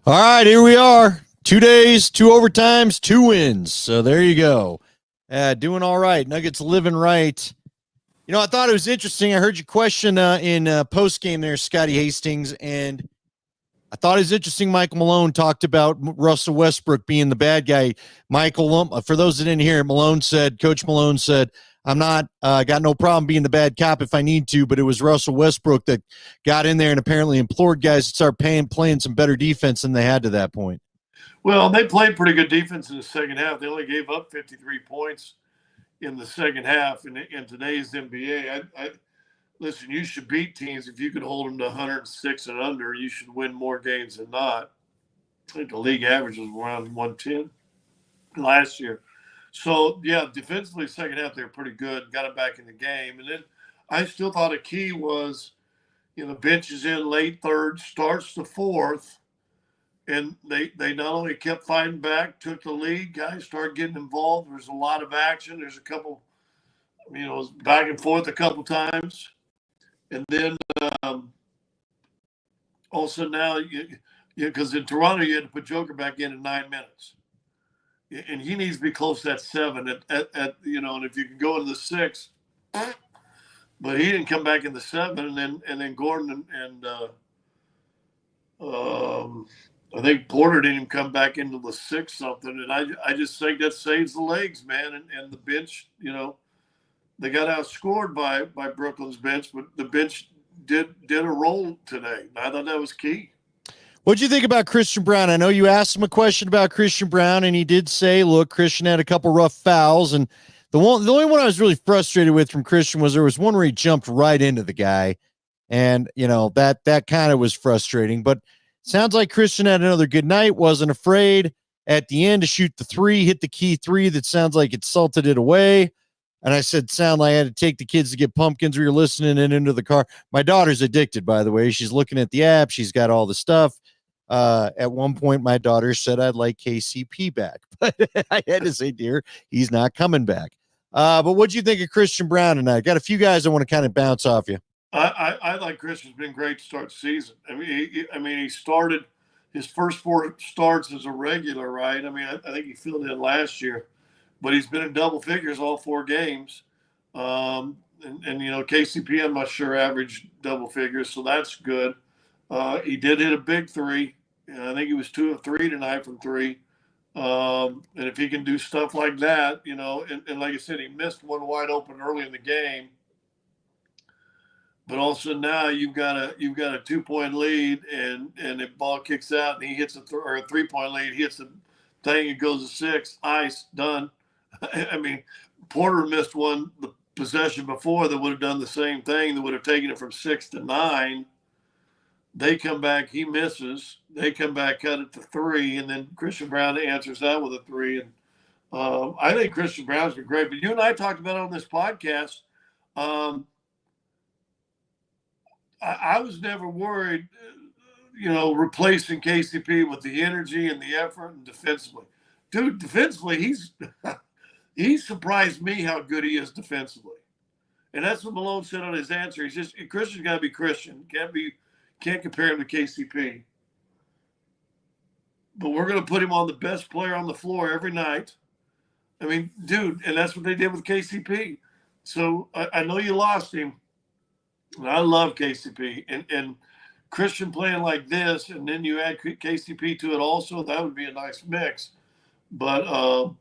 All right, here we are. 2 days, two overtimes, two wins. So there you go. Doing all right. Nuggets living right. You know, I thought it was interesting. I heard your question in post game there, Scotty Hastings, and I thought it was interesting. Michael Malone talked about Russell Westbrook being the bad guy. For those that didn't hear, Coach Malone said, I'm not got no problem being the bad cop if I need to, but it was Russell Westbrook that got in there and apparently implored guys to start playing some better defense than they had to that point. Well, they played pretty good defense in the second half. They only gave up 53 points in the second half. In today's NBA, listen, you should beat teams if you can hold them to 106 and under. You should win more games than not. I think the league average was around 110 last year. So, yeah, defensively, second half, they were pretty good. Got it back in the game. And then I still thought a key was, bench is in late third, starts the fourth. And they not only kept fighting back, took the lead, guys started getting involved. There's a lot of action. There's a couple, back and forth a couple times. And then also now, because in Toronto, you had to put Joker back in 9 minutes. And he needs to be close to that 7 and if you can go into the 6. But he didn't come back in the 7. And then Gordon and I think Porter didn't even come back into the 6 something. And I just think that saves the legs, man. And the bench, they got outscored by Brooklyn's bench, but the bench did a role today. And I thought that was key. What'd you think about Christian Braun? I know you asked him a question about Christian Braun, and he did say, look, Christian had a couple rough fouls. And the only one I was really frustrated with from Christian was there was one where he jumped right into the guy. And, that kind of was frustrating. But sounds like Christian had another good night, wasn't afraid at the end to shoot the 3, hit the key 3 that sounds like it salted it away. And I said, sound like I had to take the kids to get pumpkins. We were listening and into the car. My daughter's addicted, by the way. She's looking at the app. She's got all the stuff. At one point, my daughter said I'd like KCP back. But I had to say, dear, he's not coming back. But what'd you think of Christian Braun tonight? Got a few guys that want to kind of bounce off you. I like Christian's been great to start the season. He started his first 4 starts as a regular, right? I think he filled in last year, but he's been in double figures all 4 games. KCP, I'm not sure, averaged double figures, so that's good. He did hit a big 3. I think he was 2 of 3 tonight from 3. And if he can do stuff like that, and like I said, he missed one wide open early in the game. But also now you've got a 2-point lead, and if ball kicks out and he hits a 3-point lead, he hits the thing, it goes to 6, ice, done. Porter missed one the possession before that would have done the same thing, that would have taken it from 6 to 9. They come back, he misses. They come back, cut it to 3, and then Christian Braun answers that with a 3. And I think Christian Braun's been great. But you and I talked about it on this podcast. I was never worried, replacing KCP with the energy and the effort and defensively. Dude, defensively, he surprised me how good he is defensively. And that's what Malone said on his answer. He's just, Christian's got to be Christian. Can't compare him to KCP. But we're going to put him on the best player on the floor every night. Dude, and that's what they did with KCP. So I know you lost him. And I love KCP. And Christian playing like this, and then you add KCP to it also, that would be a nice mix. But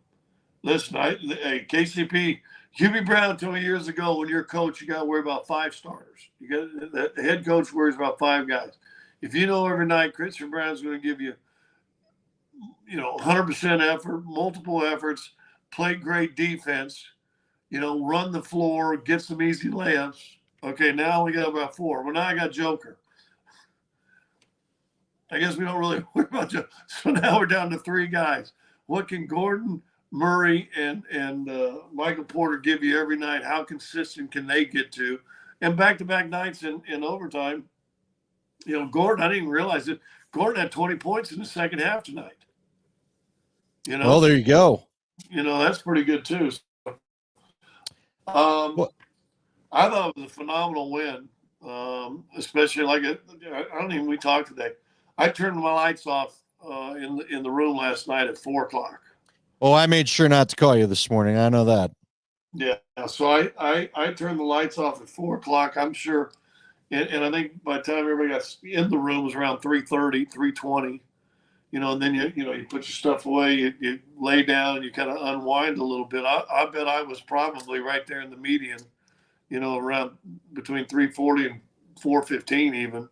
listen, KCP, Hubie Brown told me years ago, when you're a coach, you got to worry about 5 starters. The head coach worries about 5 guys. If you know every night Christian Braun's going to give you, 100% effort, multiple efforts, play great defense, run the floor, get some easy layups. Okay, now we got about 4. Well, now I got Joker. I guess we don't really worry about Joker. So now we're down to 3 guys. What can Gordon, Murray, and Michael Porter give you every night? How consistent can they get to? And back-to-back nights in overtime, Gordon, I didn't even realize it. Gordon had 20 points in the second half tonight. Well, there you go. That's pretty good too. I thought it was a phenomenal win, especially we talked today. I turned my lights off in the room last night at 4 o'clock. Oh, I made sure not to call you this morning. I know that. Yeah, so I turned the lights off at 4 o'clock. I'm sure, and I think by the time everybody got in the room it was around 3:30, 3:20. And then you put your stuff away, you lay down, and you kind of unwind a little bit. I bet I was probably right there in the median, around between 3:40 and 4:15 even.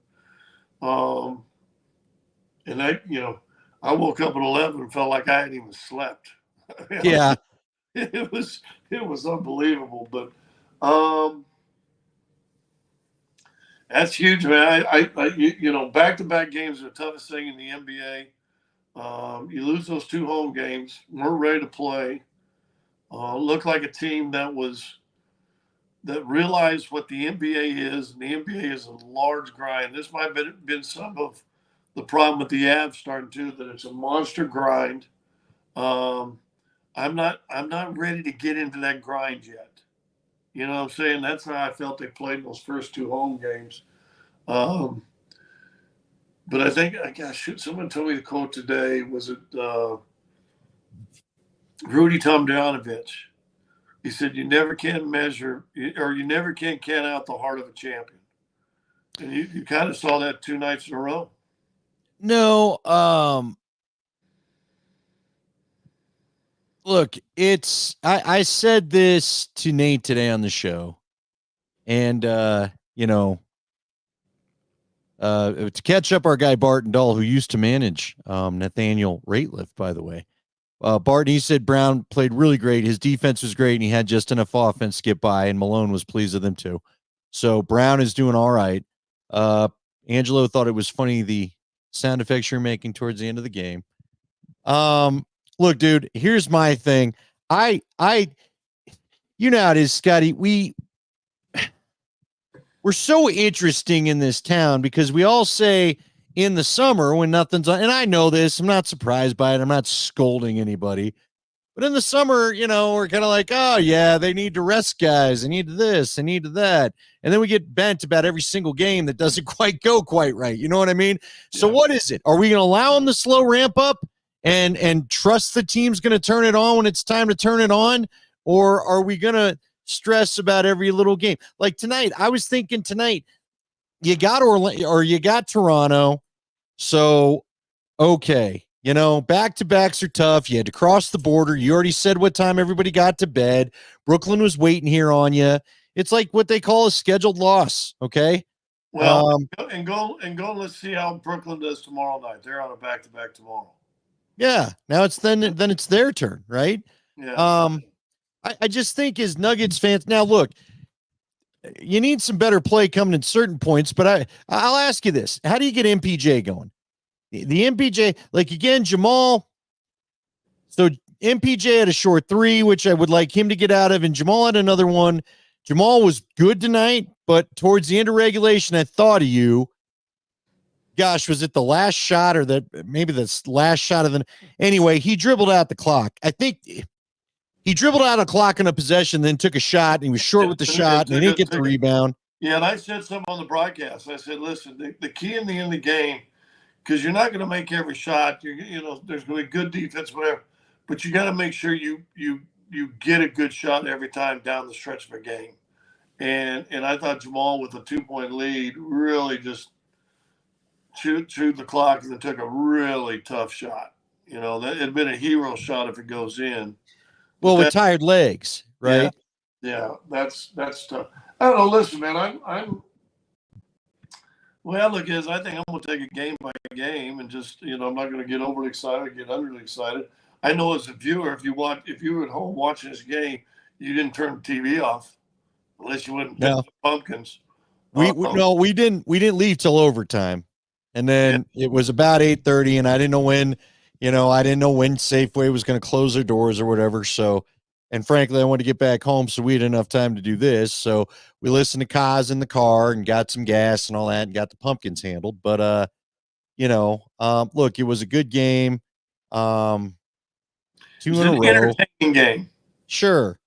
And I woke up at 11 and felt like I hadn't even slept. Yeah. It was unbelievable, but that's huge, man. Back-to-back games are the toughest thing in the NBA. You lose those 2 home games. We're ready to play. Looked like a team that realized what the NBA is, and the NBA is a large grind. This might have been some of the problem with the Avs starting to, that it's a monster grind. I'm not ready to get into that grind yet. You know what I'm saying? That's how I felt they played those first 2 home games. But I think, gosh, someone told me the quote today. Was it Rudy Tomjanovich? He said, "You never can measure, or you never can count out the heart of a champion." And you kind of saw that 2 nights in a row. No, look, I said this to Nate today on the show, and to catch up our guy Barton Dahl, who used to manage Nathaniel Rateliff, by the way. Barton, he said Brown played really great. His defense was great, and he had just enough offense to get by, and Malone was pleased with him too. So Brown is doing all right. Angelo thought it was funny, the sound effects you're making towards the end of the game. Look, dude, here's my thing. You know how it is, Scotty. We're so interesting in this town because we all say in the summer when nothing's on, and I know this, I'm not surprised by it. I'm not scolding anybody, but in the summer, we're kind of like, oh yeah, they need to rest guys. They need this, they need that. And then we get bent about every single game that doesn't quite go quite right. You know what I mean? Yeah. So what is it? Are we going to allow them to slow ramp up and trust the team's going to turn it on when it's time to turn it on? Or are we going to stress about every little game? Like tonight, I was thinking tonight, you got Orlando or you got Toronto. So, okay, back-to-backs are tough. You had to cross the border. You already said what time everybody got to bed. Brooklyn was waiting here on you. It's like what they call a scheduled loss, okay? Well, and go. Let's see how Brooklyn does tomorrow night. They're on a back-to-back tomorrow. Yeah, now it's then it's their turn, right? Yeah. I just think as Nuggets fans, now look, you need some better play coming in certain points, but I'll ask you this. How do you get MPJ going? The MPJ, like again, Jamal. So MPJ had a short 3, which I would like him to get out of, and Jamal had another one. Jamal was good tonight, but towards the end of regulation, I thought of you. Gosh, was it the last shot or maybe the last shot of the anyway, he dribbled out the clock. I think he dribbled out a clock in a possession, then took a shot, and he was short with the shot, and he didn't get the rebound. Yeah, and I said something on the broadcast. I said, listen, the key in the end of the game, because you're not going to make every shot. There's going to be good defense, whatever, but you got to make sure you get a good shot every time down the stretch of a game. And I thought Jamal with a 2-point lead really just chewed the clock and then took a really tough shot. That it'd been a hero shot if it goes in. Well, with tired legs, right? Yeah, that's tough. I don't know. Listen, man, I'm. Well, look, I think I'm going to take it game by game and just, I'm not going to get overly excited, get underly excited. I know as a viewer, if you were at home watching this game, you didn't turn the TV off unless you went and picked the pumpkins. We didn't leave till overtime, and then it was about 8:30, and I didn't know when. I didn't know when Safeway was going to close their doors or whatever. So, and frankly, I wanted to get back home so we had enough time to do this. So we listened to Kaz in the car and got some gas and all that and got the pumpkins handled. But, look, it was a good game. 2 in a row. Entertaining game. Sure.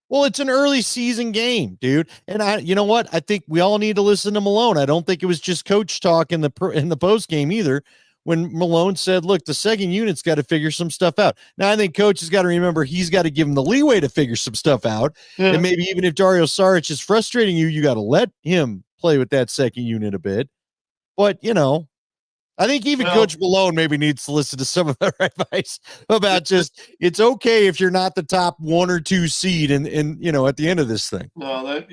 Well, it's an early season game, dude. And you know what? I think we all need to listen to Malone. I don't think it was just coach talk in the post game either. when Malone said, look, the second unit's got to figure some stuff out. Now, I think coach has got to remember he's got to give him the leeway to figure some stuff out. Yeah. And maybe even if Dario Saric is frustrating you, you got to let him play with that second unit a bit. But, I think even Coach Malone maybe needs to listen to some of our advice about just it's okay if you're not the top 1 or 2 seed and at the end of this thing. No,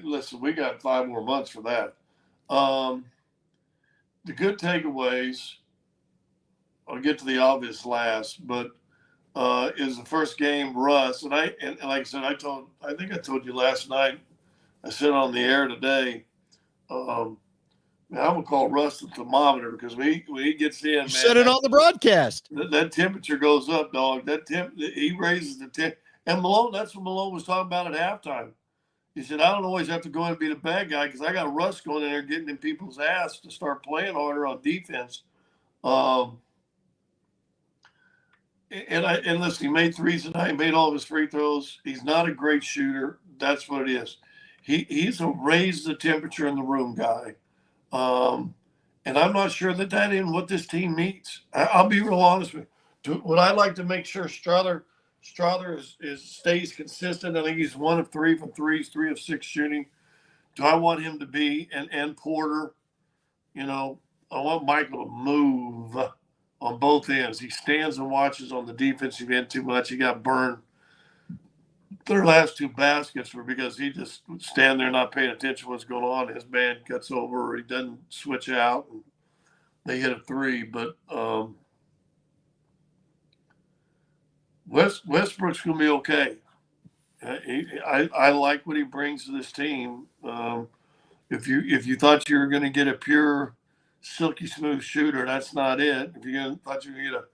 listen, we got 5 more months for that. The good takeaways, I'll get to the obvious last, but is the first game Russ, and like I said, I think I told you last night, I said on the air today, I'm gonna call Russ the thermometer because when he gets in, you said it on the broadcast. That temperature goes up, dog. He raises the temp. And Malone, that's what Malone was talking about at halftime. He said, I don't always have to go in and be the bad guy because I got Russ going in there getting in people's ass to start playing harder on defense. And listen, he made threes tonight. He made all of his free throws. He's not a great shooter. That's what it is. He's a raise the temperature in the room guy. And I'm not sure that isn't what this team needs. I'll be real honest with you. Would I like to make sure Strother stays consistent? I think he's 1 of 3 from threes, 3 of 6 shooting. Do I want him to be and Porter? I want Michael to move on both ends. He stands and watches on the defensive end too much. He got burned. Their last 2 baskets were because he just would stand there not paying attention to what's going on. His man cuts over or he doesn't switch out. And they hit a 3. But Westbrook's going to be okay. I like what he brings to this team. If you thought you were going to get a pure, silky smooth shooter, that's not it. If you thought you were going to get a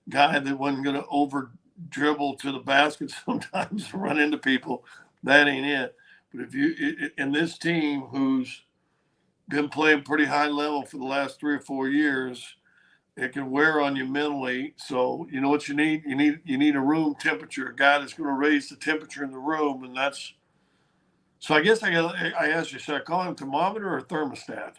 guy that wasn't going to over dribble to the basket sometimes to run into people, that ain't it. But if you in this team who's been playing pretty high level for the last 3 or 4 years, it can wear on you mentally. So you know what you need? You need a room temperature, a guy that's going to raise the temperature in the room, and that's. So I guess I asked you, should I call him thermometer or thermostat?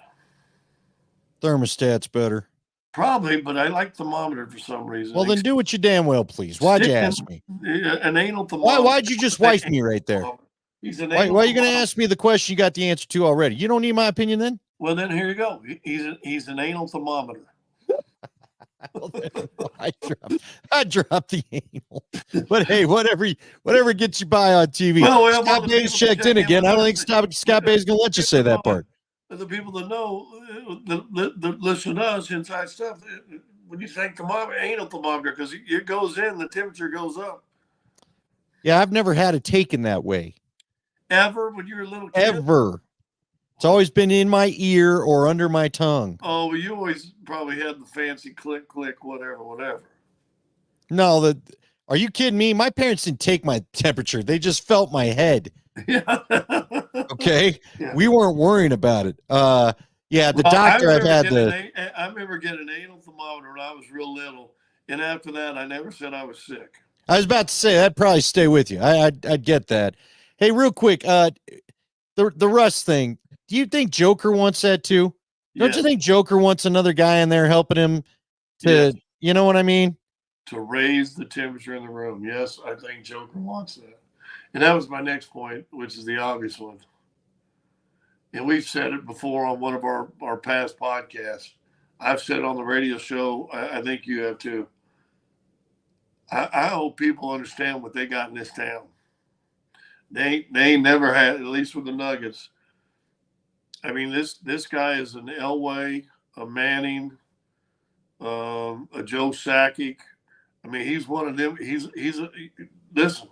Thermostat's better. Probably, but I like thermometer for some reason. Well, then do what you damn well please. Why'd you ask me? An anal thermometer. Why'd you just wife me right there? Why are you going to ask me the question you got the answer to already? You don't need my opinion then? Well, then here you go. He's an anal thermometer. Well, I dropped the anal. But hey, whatever gets you by on TV. Well, Scott Bay's checked in again. I don't think Scott Bay's going to let you say that part. The people that know, that listen to us, inside stuff, when you say thermometer, anal thermometer, because it goes in, the temperature goes up. Yeah, I've never had it taken that way. Ever when you were a little kid? Ever. It's always been in my ear or under my tongue. Oh, well, you always probably had the fancy click, whatever. No, are you kidding me? My parents didn't take my temperature. They just felt my head. Yeah. Okay. Yeah. We weren't worrying about it. Yeah, the doctor I remember getting an anal thermometer when I was real little. And after that, I never said I was sick. I was about to say that'd probably stay with you. I'd get that. Hey, real quick, the Russ thing. Do you think Joker wants that too? Don't you think Joker wants another guy in there helping him to, you know what I mean? To raise the temperature in the room. Yes, I think Joker wants that. And that was my next point, which is the obvious one. And we've said it before on one of our past podcasts. I've said it on the radio show. I think you have too. I hope people understand what they got in this town. They never had, at least with the Nuggets. I mean, this guy is an Elway, a Manning, a Joe Sakic. I mean, he's one of them. Listen,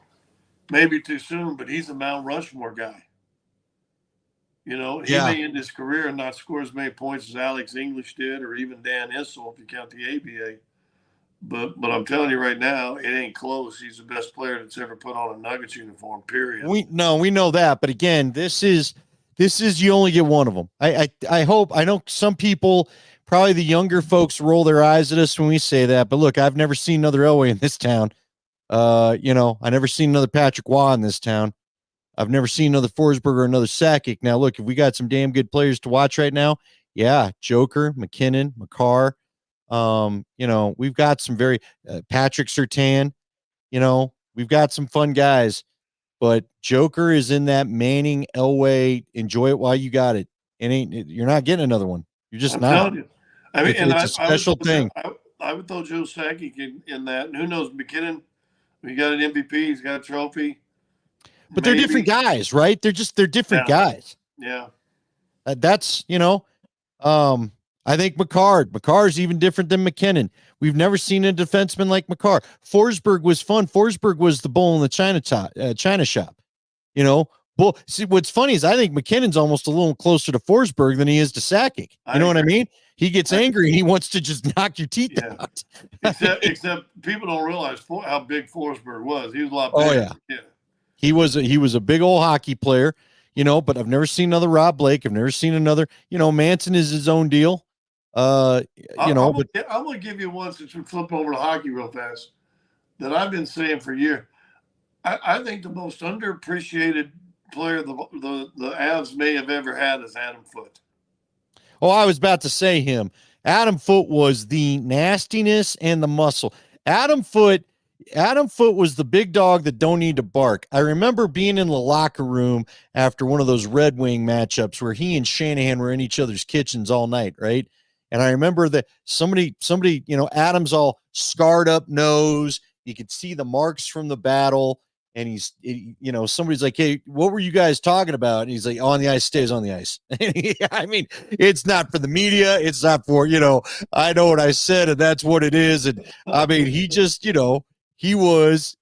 maybe too soon, but he's a Mount Rushmore guy. He may end his career and not score as many points as Alex English did, or even Dan Issel if you count the ABA. But I'm telling you right now, it ain't close. He's the best player that's ever put on a Nuggets uniform, period. We know that. But again, this is you only get one of them. I hope. I know some people, probably the younger folks, roll their eyes at us when we say that. But look, I've never seen another Elway in this town. I never seen another Patrick Waugh in this town. I've never seen another Forsberg or another Sakic. Now, look, if we got some damn good players to watch right now, yeah, Joker, McKinnon, Makar, We've got some very Patrick Surtain, we've got some fun guys, but Joker is in that Manning Elway, enjoy it while you got it. You're not getting another one. You're just I'm not. telling you. I mean, It's a special thing. I would throw Joe Sakic in that. And who knows, McKinnon, he got an MVP, he's got a trophy. But they're different guys, right? They're different guys. Yeah. That's, I think McCarr's even different than McKinnon. We've never seen a defenseman like McCarr. Forsberg was fun. Forsberg was the bull in the China shop. Well, see, what's funny is I think McKinnon's almost a little closer to Forsberg than he is to Sakic. You know what I mean? He gets angry and he wants to just knock your teeth out. except people don't realize how big Forsberg was. He was a lot bigger. Oh yeah. He was a big old hockey player, but I've never seen another Rob Blake. I've never seen another, Manson is his own deal. I'm going to give you one since we flip over to hockey real fast that I've been saying for years. I think the most underappreciated player the Avs may have ever had is Adam Foote. Oh, I was about to say him. Adam Foote was the nastiness and the muscle. Adam Foote was the big dog that don't need to bark. I remember being in the locker room after one of those Red Wing matchups where he and Shanahan were in each other's kitchens all night, right? And I remember that somebody, Adam's all scarred up nose. You could see the marks from the battle. And somebody's like, hey, what were you guys talking about? And he's like, on the ice, stays on the ice. I mean, it's not for the media. It's not for, I know what I said and that's what it is. And I mean, he just, he was,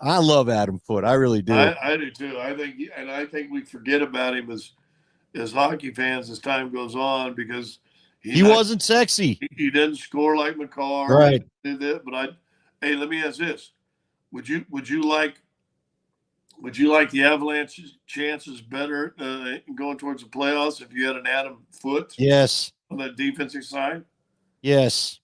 I love Adam Foote. I really do. I do too. I think we forget about him as hockey fans as time goes on because he wasn't sexy. He didn't score like McCarr. Right. But hey, let me ask this. Would you like the Avalanche's chances better going towards the playoffs if you had an Adam Foote? Yes. On the defensive side? Yes.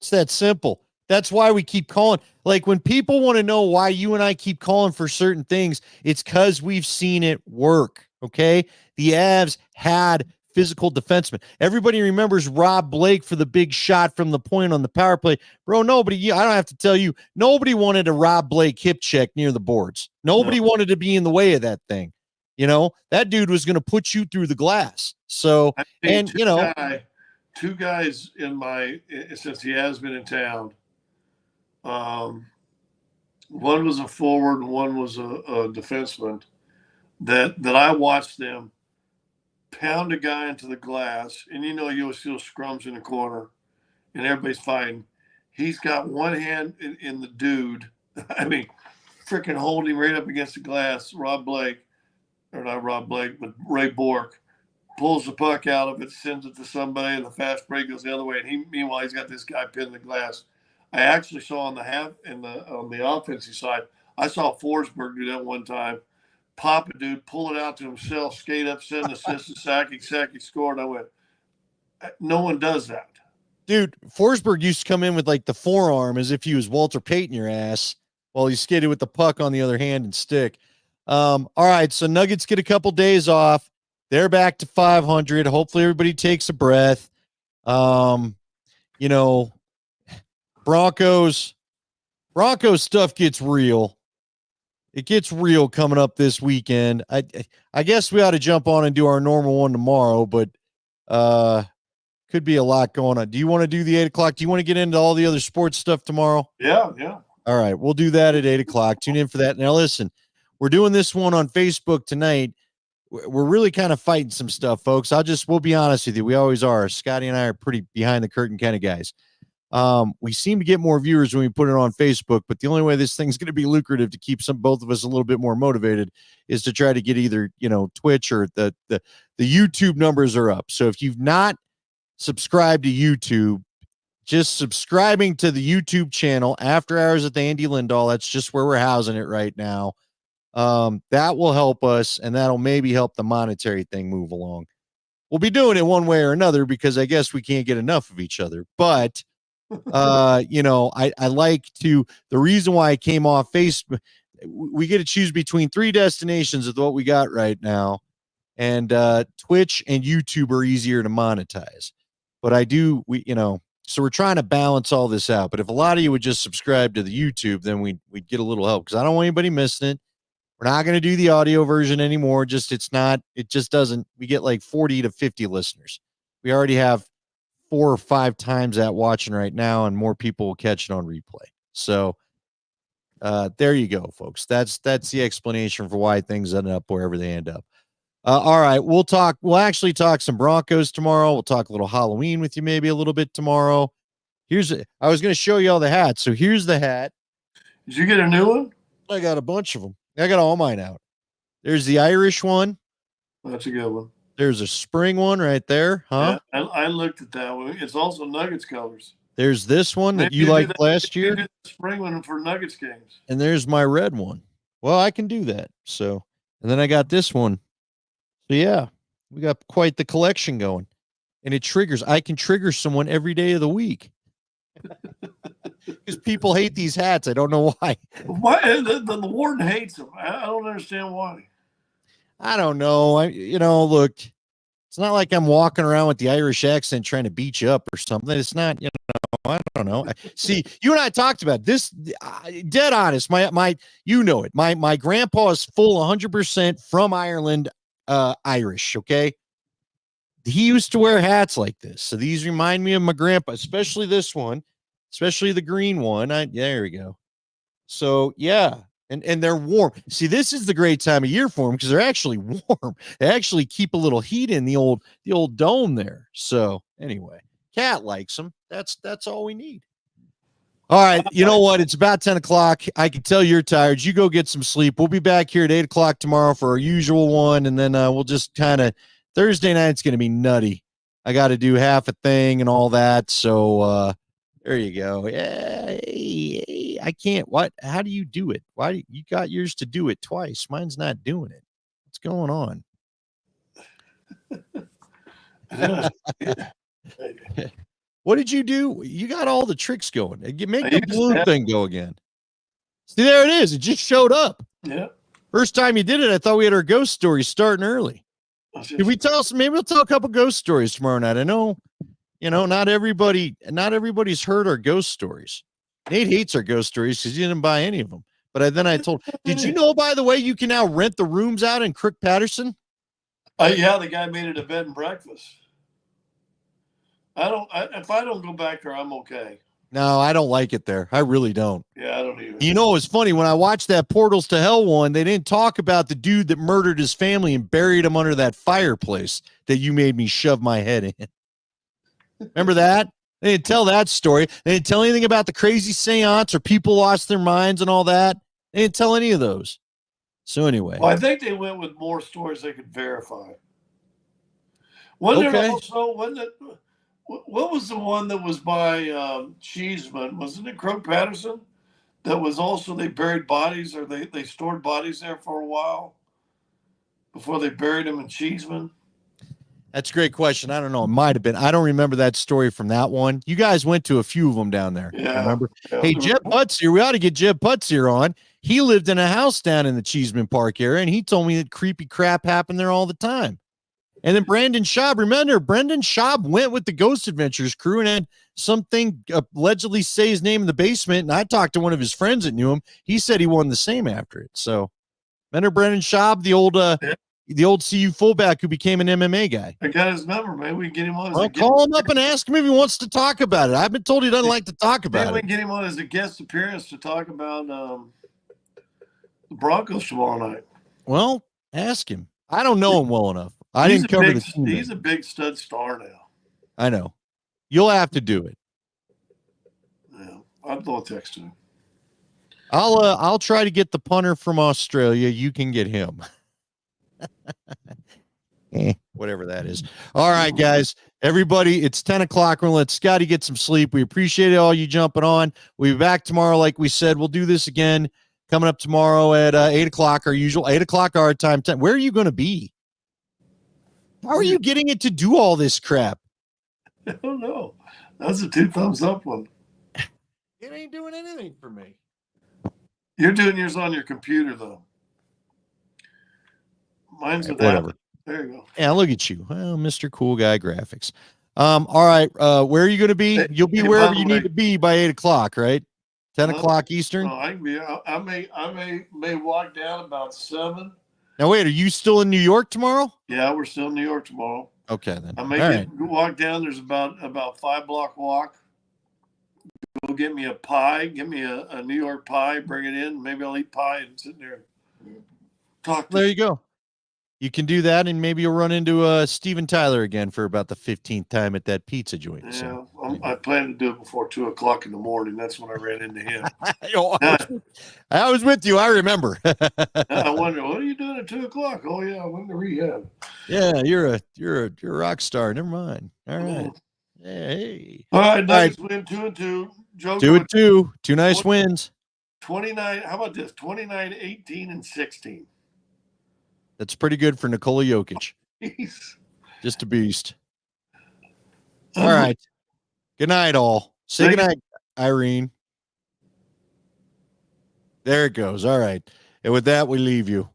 It's that simple. That's why we keep calling. Like when people want to know why you and I keep calling for certain things, it's because we've seen it work. Okay. The Avs had physical defenseman. Everybody remembers Rob Blake for the big shot from the point on the power play. Bro, I don't have to tell you, nobody wanted a Rob Blake hip check near the boards. Nobody wanted to be in the way of that thing. That dude was going to put you through the glass. So, two guys since he has been in town, one was a forward and one was a defenseman that I watched them pound a guy into the glass, and you'll see those scrums in the corner, and everybody's fighting. He's got one hand in the dude. I mean, freaking holding right up against the glass. Rob Blake, or not Rob Blake, but Ray Bourque pulls the puck out of it, sends it to somebody, and the fast break goes the other way. And meanwhile, he's got this guy pinned in the glass. I actually saw on the offensive side, I saw Forsberg do that one time. Pop a dude, pull it out to himself, skate up, send an assist to Sakic scored. I went, no one does that. Dude, Forsberg used to come in with like the forearm as if he was Walter Payton your ass while he skated with the puck on the other hand and stick. All right, so Nuggets get a couple days off. They're back to 500. Hopefully everybody takes a breath. Broncos stuff gets real. It gets real coming up this weekend. I guess we ought to jump on and do our normal one tomorrow, but could be a lot going on. Do you want to do the 8 o'clock? Do you want to get into all the other sports stuff tomorrow? Yeah. All right, we'll do that at 8 o'clock. Tune in for that. Now listen, we're doing this one on Facebook tonight. We're really kind of fighting some stuff, folks. We'll be honest with you. We always are. Scotty and I are pretty behind the curtain kind of guys. We seem to get more viewers when we put it on Facebook, but the only way this thing's going to be lucrative to keep both of us a little bit more motivated is to try to get either, Twitch or the YouTube numbers are up. So if you've not subscribed to YouTube, just subscribing to the YouTube channel After Hours at the Andy Lindahl. That's just where we're housing it right now. That will help us, and that'll maybe help the monetary thing move along. We'll be doing it one way or another because I guess we can't get enough of each other, but I like to, the reason why I came off Facebook, we get to choose between 3 destinations of what we got right now. And Twitch and YouTube are easier to monetize, but So we're trying to balance all this out. But if a lot of you would just subscribe to the YouTube, then we'd get a little help because I don't want anybody missing it. We're not going to do the audio version anymore. It just doesn't. We get like 40 to 50 listeners. We already have 4 or 5 times that watching right now, and more people will catch it on replay. So there you go, folks. That's the explanation for why things end up wherever they end up. All right, we'll actually talk some Broncos tomorrow. We'll talk a little Halloween with you maybe a little bit tomorrow. I was going to show you all the hats. So here's the hat. Did you get a new one? I got a bunch of them. I got all mine out. There's the Irish one. That's a good one. There's a spring one right there, huh? Yeah, I looked at that one. It's also Nuggets colors. There's this one that you liked last year. The spring one for Nuggets games. And there's my red one. Well, I can do that. So, and then I got this one. So yeah, we got quite the collection going. And it triggers. I can trigger someone every day of the week. Because people hate these hats. I don't know why. Why the warden hates them? I don't understand why. I don't know. Look, it's not like I'm walking around with the Irish accent trying to beat you up or something. It's not, I don't know. See, you and I talked about this. Dead honest. My grandpa is full 100% from Ireland, Irish. Okay. He used to wear hats like this. So these remind me of my grandpa, especially this one, especially the green one. There we go. So yeah. And they're warm. See, this is the great time of year for them because they're actually warm. They actually keep a little heat in the old dome there. So anyway, Cat likes them. That's all we need. All right. You know what? It's about 10 o'clock. I can tell you're tired. You go get some sleep. We'll be back here at 8 o'clock tomorrow for our usual one. And then we'll just kind of Thursday night's going to be nutty. I got to do half a thing and all that. So there you go. Yeah. I can't. What? How do you do it? Why you got yours to do it twice? Mine's not doing it. What's going on? What did you do? You got all the tricks going. Make the blue thing go again. See, there it is. It just showed up. Yeah. First time you did it, I thought we had our ghost story starting early. Did we tell some? Maybe we'll tell a couple ghost stories tomorrow night. I know, not everybody's heard our ghost stories. Nate hates our ghost stories because he didn't buy any of them. But then I told, did you know, by the way, you can now rent the rooms out in Crook Patterson? Yeah, the guy made it a bed and breakfast. If I don't go back there, I'm okay. No, I don't like it there. I really don't. Yeah, I don't either. You know, it's funny. When I watched that Portals to Hell one, they didn't talk about the dude that murdered his family and buried him under that fireplace that you made me shove my head in. Remember that? They didn't tell that story. They didn't tell anything about the crazy seance or people lost their minds and all that. They didn't tell any of those. So anyway. Well, I think they went with more stories they could verify. What was the one that was by Cheeseman? Wasn't it Crook Patterson? That was also they buried bodies or they stored bodies there for a while before they buried them in Cheeseman? That's a great question. I don't know. It might have been. I don't remember that story from that one. You guys went to a few of them down there. Yeah. Remember? Yeah. Hey, Jeb Putz here. We ought to get Jeb Putz here on. He lived in a house down in the Cheeseman Park area, and he told me that creepy crap happened there all the time. And then Brandon Schaub, remember, Brendan Schaub went with the Ghost Adventures crew and had something allegedly say his name in the basement. And I talked to one of his friends that knew him. He said he won the same after it. So, remember Brendan Schaub, the old CU fullback who became an MMA guy? I got his number, man. We can get him on. Well, call him up and ask him if he wants to talk about it. I've been told he doesn't like to talk about it. We can get him on as a guest appearance to talk about the Broncos tomorrow night. Well, ask him. I don't know him well enough. I didn't cover the team. He's a big stud star now. I know. You'll have to do it. Yeah, I'll text him. I'll try to get the punter from Australia. You can get him. Whatever that is. All right, guys. Everybody, it's 10 o'clock. We're going to let Scotty get some sleep. We appreciate all you jumping on. We'll be back tomorrow, like we said. We'll do this again coming up tomorrow at 8 o'clock, our usual 8 o'clock our time. Where are you going to be? How are you getting it to do all this crap? I don't know. That's a 2 thumbs up one. It ain't doing anything for me. You're doing yours on your computer, though. Mine's whatever. There you go. Yeah, look at you. Well, Mr. Cool Guy Graphics. All right. Where are you going to be? Hey, You'll be hey, by wherever the you way, need to be by 8 o'clock, right? 10 o'clock no, Eastern. I can be. I may walk down about 7. Now, wait, are you still in New York tomorrow? Yeah, we're still in New York tomorrow. Okay, then. I All may right. walk down. There's about 5 block walk. Go get me a pie. Give me a New York pie. Bring it in. Maybe I'll eat pie and sit there and talk to There you. you go. You can do that, and maybe you'll run into Steven Tyler again for about the 15th time at that pizza joint. Yeah, So I plan to do it before 2 o'clock in the morning. That's when I ran into him. I was with you. I remember. I wonder, what are you doing at 2 o'clock? Oh yeah, I went to rehab. Yeah, you're a rock star. Never mind. All right. Hey. All right, All right. Nuggets win 2-2. Joe 2-2. 2 nice wins. 29. How about this? 29, 18, and 16. That's pretty good for Nikola Jokic. Jeez. Just a beast. All right. Good night, all. Say good night, Irene. There it goes. All right. And with that, we leave you.